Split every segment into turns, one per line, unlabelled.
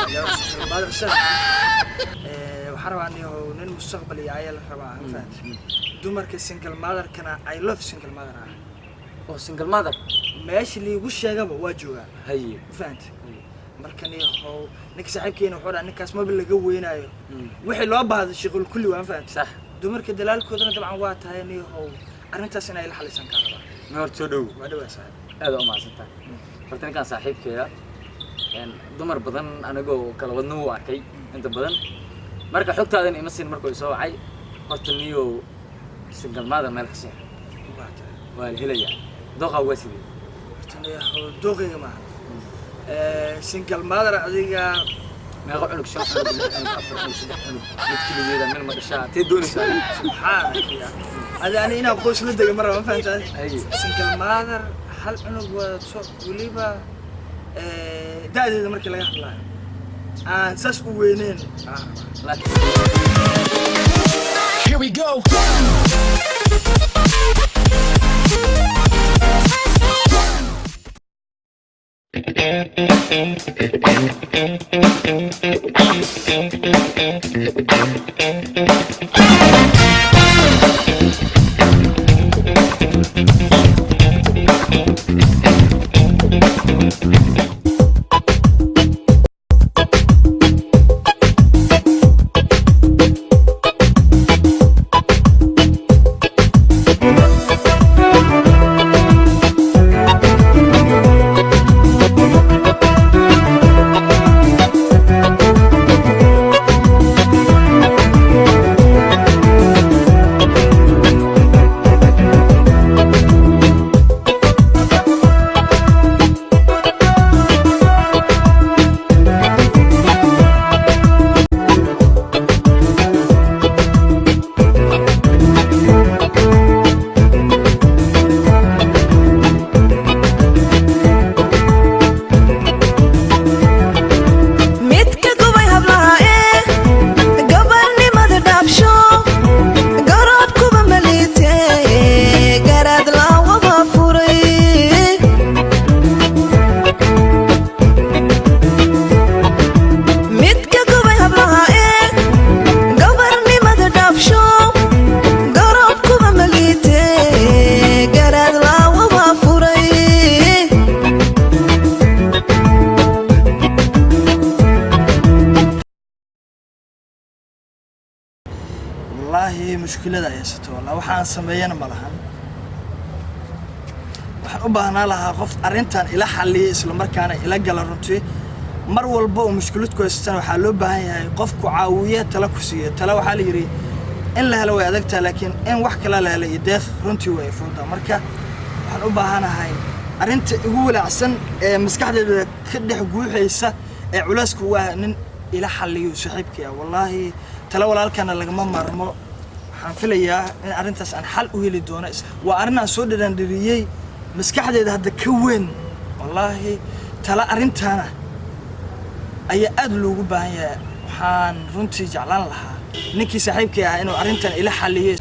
يا بعد السنة وحرب عني هو نين مستقبلي عيال ربع فهمت دمر كسنجل مادر كان I love single mother
oo single mother
ماشي اللي يقول شيء قبل واجوها
haye
فهمت markani هو نك صاحبكينا وحور عنك كاس ما بلا قوينايو وحي لو بعض الشغل كله وان فهمت
صح
دمرك دلالكودنا طبعا waa tahay inay هو arintaas inay la xalisan karaba
ma horto dhow
waa dhaw sax
aad u maasanta horta ninkan saaxiibkeeya dumar badan anagoo kala wadno u arkay inta badan marka xogtaadan ima siin markuu soo wacay horta niyo single mother meel ka sii waa helaya doqa wasidi
tani هو doqiga ma single mother adiga
meeqa cunug shan cunug afar cunug saddex cunug mid keligeeda meel ma dhashaa tee doonaysaa
subxaanaka ya hada ani ina qoys la degay mar ma fahantaa single mother hal cunug waa soo waliba daadeeda markii laga hadlayo aan saas u weyneen
Here we go.
والله مشكلة يا ستو والله وحان سمينا ملهن waxaan u baahnaa lahaa qof arintan ila xalliyo isla markaana ila gal runtii mar walba oo mushkilad ku haystaan waxa loo baahan yahay qof ku caawiya tala ku siiyo tala waxa la yiri in la helo way adagtaa laakiin in wax kala la helo deeq runtii way fuudaa marka waxaan u baahanahay arinta ugu walaacsan ee maskaxdeeda ka dhex guuxaysa ee culaysku waa nin ila xalliyo saaxiibkii wallahi tala walaalkana lagama marmo waxaan filayaa in arintaas aan xal u heli doono waa arin aan soo dhadhandiriyay maskaxdeeda hadda ka weyn wallahi tala arintana ayaa aad loogu baahan yahay waxaan runtii jeclaan lahaa ninkii saaxiibkii ah inuu arintan ila xalliyo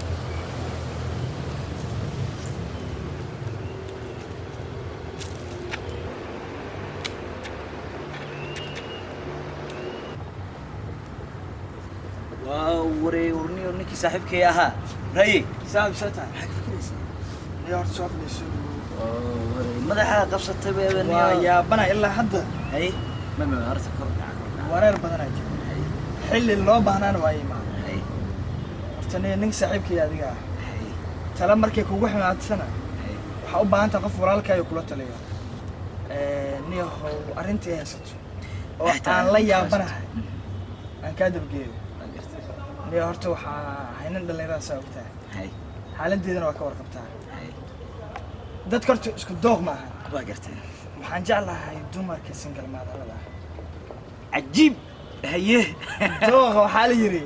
ورني ورنيكي صاحبك يا ها راي
سام ستا يا ورصاف ليسو
مدحها قبصت بيبني
يا بنا الا حد
اي ما هرت كرنا
wareer badan ay jiraan xilli loo baahnaan waayay ma hortana nin saaxiibkii adiga tala markay kugu ximaadsana waxa u baahan tahay qof walaalkaayo kula taliyo niyo arintii haysato oo aan la yaabanahay aan ka dabgeeyo niyo horta waxa haynan dhalinyarada sababtaa xaaladdeedana waa ka warqabtaa dadka horta isku doog ma aha
waa gartay
waxaan jeclahay dumarka single motherada
عجيب هيه
دوغ وحالي يري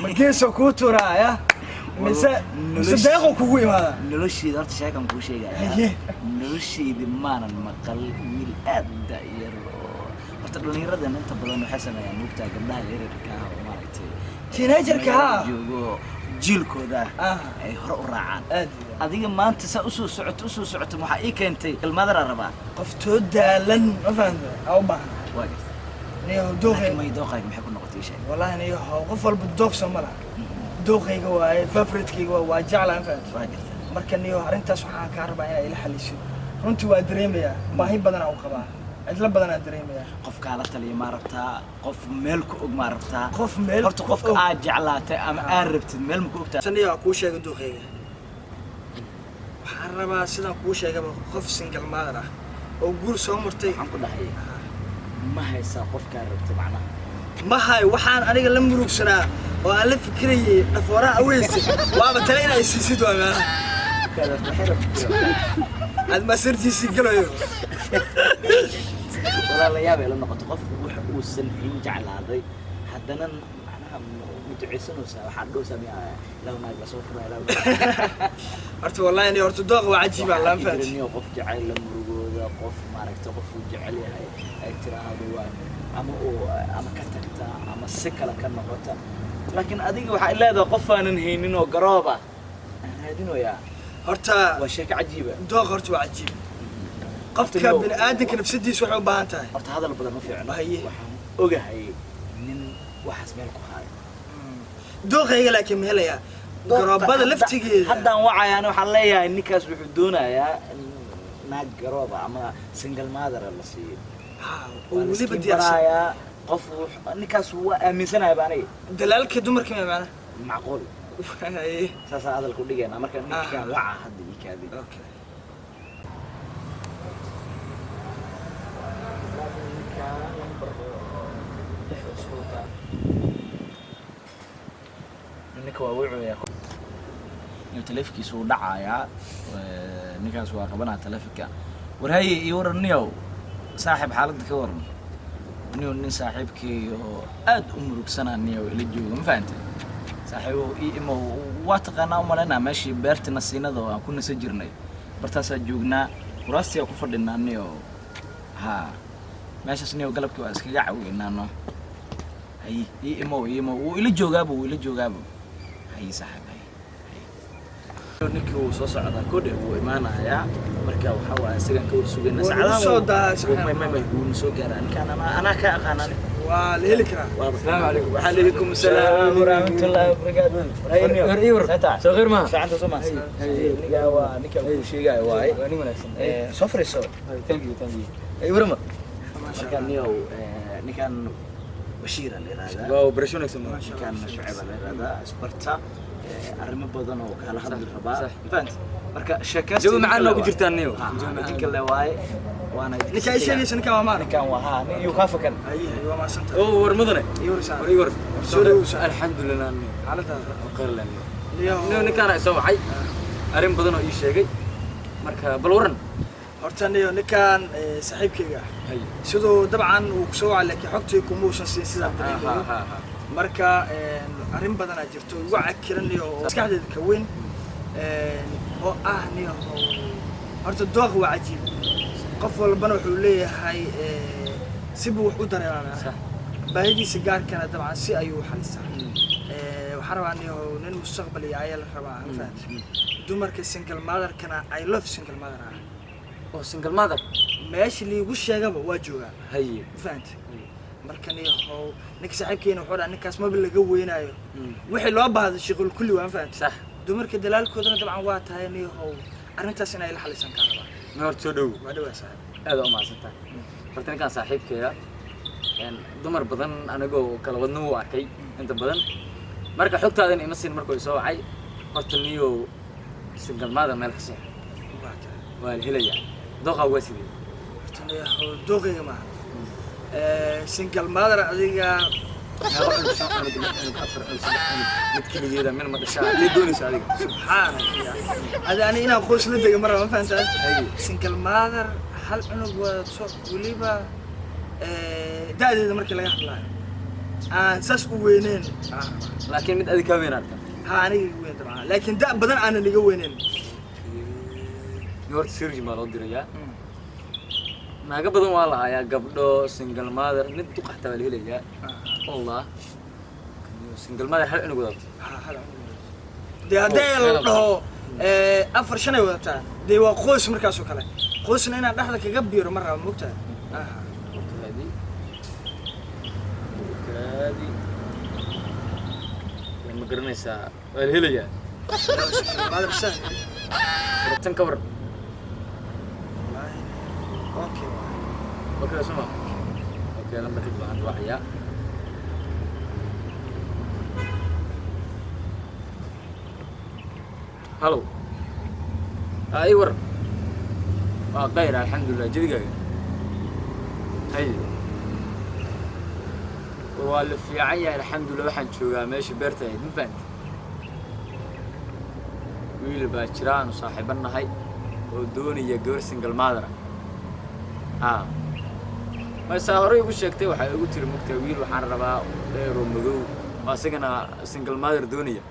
ما كيسو كوتورا يا مصدقوا كوي هذا
نلوشي دارت شيء كم كل شيء نلوشي بمعنى المقل ويل أبدا يرو وتقولني رد أن أنت بدون حسن يعني مبتع قبلها غير الكها وما رأيتي
تيناجر كها
جيل كذا أي هرق رعان هذه ما أنت سأسو سعت محايك أنت المدرة ربع
قفتو دالن ما فهمت أو ما
واقف
niyo
laakiin
dooqay
may dooqayga maxay ku noqotay shay
wallahi niyo qof walba dooq Soomaali dooqayga waaye favorite-kayga waa jeclaan faad
waa jirta
marka niyo arintaas waxaan ka rabaa inay ila xaliso runtii waa dareemayaa baahi badan aan u qabaa cidla badan aan dareemayaa
qof kaala taliya ma rabtaa qof meel ku og ma rabtaa
qof meel
horta qofka aad jeclaatay ama aad rabtid meel ma ku ogtaa
saniyo kuu sheega dooqayga waxaan rabaa sidaan kuu sheegaba qof single mother ah oo guur soo martay
waxaan ku dhahay ma haysaa qofkaa rabta macnaha
mahay waxaan aniga la murugsanaa oo aan la fikirayay dhafooraha aweyse waaba tale inay siisid waa meelaha
kaada waxay rabtaa
aad masirtiisii galayo
walaa la yaab ay la noqoto qof wax uusan in jeclaaday haddana macnaha mudduceysanaysaa waxaa dhowsaa miyaa law naag la soo furay law
horta wallahi ni horta dooq waa cajiib aan laan fahanti
jirniyo qof jecel la murugooda qof maaragta qof uu jecel yahay ay tiraahdo waa ama ka tagta ama si kale ka noqota laakiin adiga waxay leedahay qof aanan haynin oo garooba aan raadinoyaa
horta
waa sheeko cajiiba
dooq horta waa cajiib qofka bini aadamka nafsadiisa waxay u baahan tahay
horta hadal badan ma fiicno
Haye.
waxaan ogahay nin waxaas meel ku haayo
dooqayga laakiin ma helayaa garoobada laftigeeda
haddaan wacayaan waxaan leeyahay ninkaas wuxuu doonayaa naag garooba ama single mother la siiyo
oo weliba diyaarsan
diyaarsanaya qof ninkaas waa aaminsanaya baa aniga
dalaalka dumarka ma macna
macquul saasaa hadalku dhigayna marka ninkaan waca hadda ii kaadi
okay
ninka waa wuxuu telefonkiisa uu dhacayaa ninkaas waa qabanaa telefonka war haye iyo waran niyow saaxiib xaaladda ka waran niyow nin saaxiibkii oo aad u murugsanaa niyow ila jooga ma fahantay saaxiibo imo waa taqaanaa u malaynaa meeshii beerta nasiinada oo aan ku nasa jirnay bartaasaa joognaa kuraastii ku fadhinaa niyow haa meeshaas niyow galabkii waa iskaga caweynaano haye imo wuu ila joogaaba haye saaxiib ninkii uu soo socdaa kodhe wuu imaanayaa marka waxaa waaye isagaan ka warsugayna wuuna soo gaaraa ninkaan anaa ka aqaanani
waa la heli karaa
السلام عليكم
وعليكم السلام ورحمة الله وبركاته
سو غير ما
فعنده سمع نكا شيء جاي واي صفر الصوت
ثانك يو
اي ورما
ما شاء
كان
الله
يو نكان بشير اللي هذا
واو برشونك سمو
كان شعب اللي هذا سبرتا arrimo badan oo kala hadli rabaa
صح
fahant marka sheekaysi
جو معنا ugu jirtaan niyo
ninka le waay waana
ninka ay sheegaysa ninka waa maarka
ninkan waa haa iyo ka fakan
ayi waa ma santa
oo war mudane
iyo risaan
war
soo dhawso
alxamdulillah niyo
xaaladda
qeyr leh
iyo
niyo ninkaan ay soo wacay arrin badan oo ii sheegay marka bal waran
horta niyo ninkan saaxiibkayga
hay
sidoo dabcan uu ku soo wacay laakiin xogtii kuma uusan siin sida dareemayo
ha
marka arrin badan aad jirto ugu cakiran iyo maskaxdeeda ka weyn oo ah niyo horta dooq waa cajiib qof walbana wuxuu leeyahay si buu wax u dareemaa
صح
baahidiisa gaarkana dabcan si ayuu xalisaa waxaan rabaa niyo nin mustaqbal iyo ayaa la rabaa aan fahanti dumarka single mother-kana I love single mother ah
oo single mother
meesha liigu sheegaba waa joogaa
hay
fahanti markan iyo ninka saaxiibkeena wuxuu dhahay ninkaas maba laga weynaayo wixii loo baahdo shaqul kulli waan fahanti
صح
dumarka dalaalkoodana dabcan waa tahay niyo arrintaas inay la xalisan ka rabaa
ma horta soo dhow
waa dhawaa saaxiib
aad u mahadsantahay horta ninkaan saaxiibkeeda dumar badan anigoo kala wadna u arkay inta badan marka xogtaadan ima siin markuu soo wacay horta niyo single mother meel ka sii waa la helayaa dooqa waa sidii
horta niyo dooqayga maaha single mother adiga
mid keligeeda min ma dhashaa hadday doonayso adiga
subxaanaka adi ani inaan qoys la dega mar ma fahantaa single mother hal cunug wadato weliba da'deeda markii laga hadlaayo aan saas u weyneyn
laakiin mid adiga kaa weyn arka
ha aniga iga weyn dabcan laakiin da' badan aanan iga weyneyn
ni horta sirji baa loo dirayaa naaga badan waa la hayaa gabdho single mother mid duqaxta baa la helayaa wallah single mother hal cunug wadato
dee haddii la dhaho 4-5 ay wadataa dee waa qoys markaasoo kale qoysna inaan dhexda kaga biiro ma raba mogtahay
garanaysaa waa la helayaa
mother son
rabtan ka war
okay
okay soma okay lambar kadib waxaan raacayaa hallo ay war waa khayr alxamdulilah jadigaaga hay waa la fiican yahay alxamdulilah waxaan joogaa meesha beerta ahayd ma fahamti wiil baa jira aanu saaxiibo nahay oo doonaya gabar single mother ah maysaa horey ugu sheegtay waxay ugu tiri mugtay wiil waxaan rabaa dheeroo madow oo asagana single mother doonaya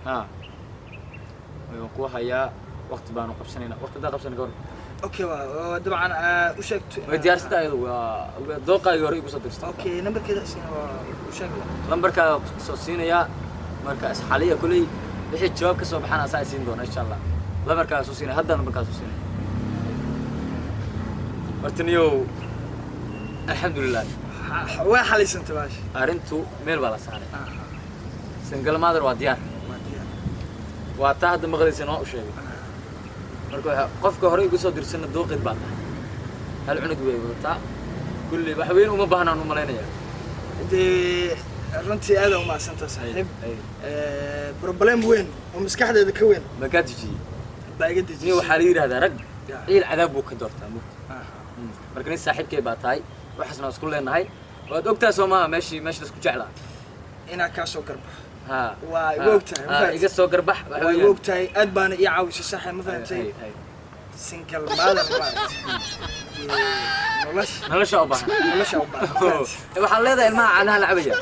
waan ku hayaa waqti baanu qabsanaynaa waqti daa qabsan ka hor
okay dabcan u sheegto
way diyaarsata ayadu waa dooqaagii hore igu soo dirstay
okay numberkeeda isna waa u sheeg
lambarkaaga soo siinayaa marka isxaliya kuley wixii jawaab ka soo baxaan asaa siin doona insha allah lambarkaaga soo siinaya hadda lambarkaaga soo siinaya martaniyow alxamdulilah
waa xaliisantay baash
arrintu meel baa la saaray single mother waa diyaar waa taa hadda maqlaysa noo u sheegay marka qofka hore igu soo dirsana dooqid baa tahay hal cunug way wadataa kulli wax weyn uma baahnaan u malaynayaa
dee runtii aad u maasanta saaxiib problem weyn oo maskaxdeeda ka weyn
ma ka tijiyey
baa iga dejiyay
nin waxaa la yidhahdaa rag ciil cadaab buu ka doortaa marka nin saaxiibkay baa tahay waxaasna isku leenahay waad ogtahay soo maaha meesha isku jeclaa
inaa kaa soo garba
ها
iga
soo garbax
waa iga ogtahay aad baana ii caawisay saaxiib ma fahantay single mother
nolosha u baahan waxaan leedahay ilmaha caanaha la cabaya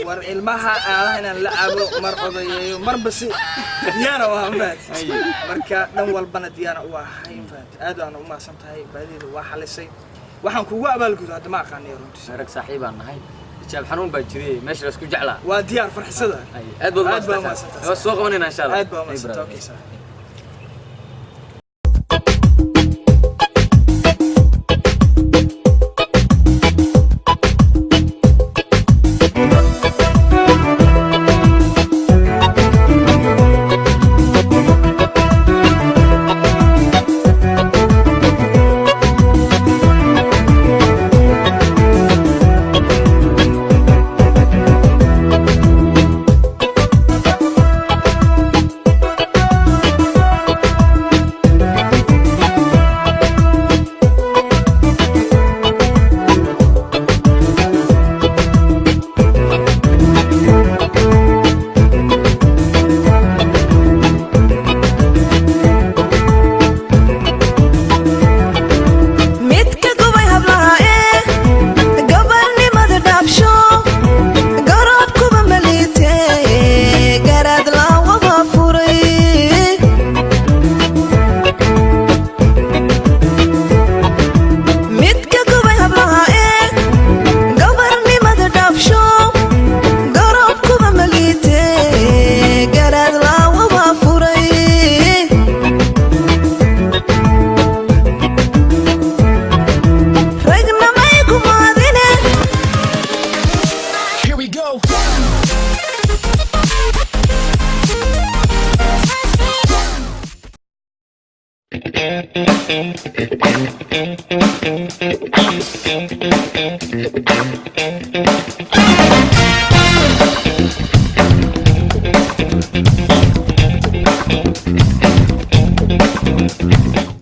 war ilmaha caanaha inaan la cabo mar odayeeyo marba si diyaana waa fahantay marka dhan walbana diyaana u ahay fahantay aad aan u maasan tahay baadida waa xalisay waxaan kugu abaalgudaa hadda ma aqaaniyo runtii
rag saaxiibaan nahay جاب حنون بجري ماشي بس كجعلة.
وديار فرحسدها.
أدب ما بس سوق مننا إن شاء الله.
أدب ما
Thank you.